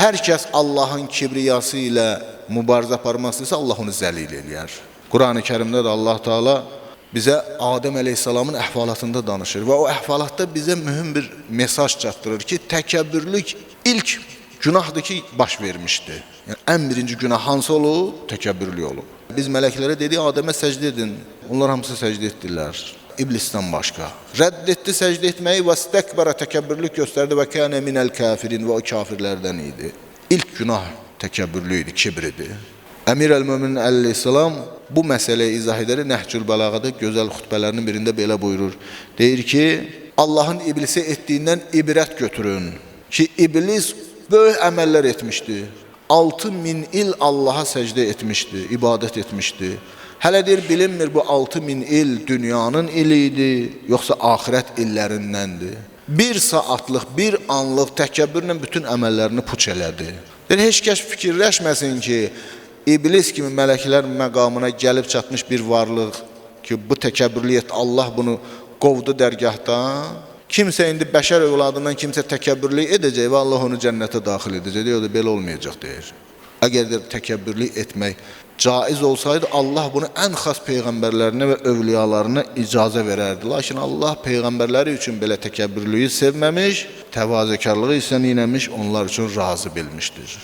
hər kəs Allahın kibriyası ilə mübarizə aparmaq istəyirsə, Allah onu zəlil eləyər. Qurani-Kərimdə də Allah Teala bizə Adəm əleyhissalamın əhvalatında danışır və o əhvalatda bizə mühüm bir mesaj çatdırır ki, təkəbbürlük ilk günahdır ki, baş vermişdi. Yəni, ən birinci günah hansı olub? Təkəbbürlük olub. Biz mələklərə dedik, Adəmə səcdə edin. Onlar hamısı səcdə etdilər. İblisdən başqa. Rədd etdi səcdə etməyi və istəkbərə təkəbbürlük göstərdi və kənə minəl kafirin və o kafirlərdən idi. İlk günah təkəbbürlük idi, kibr idi. Əmir əl-Möminin əleyhissalam bu məsələyə izah edərək Nəhcül Bəlağada gözəl xutbələrinin birində belə buyurur. Deyir ki, Allahın iblisə etdiyindən ibrət götürün ki, iblis böyük əməllər etmişdi. 6000 il Allaha səcdə etmişdi, ibadət etmişdi. Hələ deyir, bilinmir bu 6000 il dünyanın ili idi, yoxsa axirət illərindəndir. Bir saatlıq, bir anlıq təkəbbürlə bütün əməllərini puç elədi. Deyir, heç kəs fikirləşməsin ki, İblis kimi mələklər məqamına gəlib çatmış bir varlıq ki, bu təkəbbürlük Allah bunu qovdu dərgahdan. Kimsə indi bəşər övladından kimsə təkəbbürlük edəcək və Allah onu cənnətə daxil edəcək. Deyir, o da belə olmayacaq deyir. Əgər deyir, təkəbbürlük etmək caiz olsaydı, Allah bunu ən xas peyğəmbərlərinə və övliyalarına icazə verərdi. Lakin Allah peyğəmbərləri üçün belə təkəbbürlüyü sevməmiş, təvazökarlığı isə neynəmiş, onlar üçün razı bilmişdir.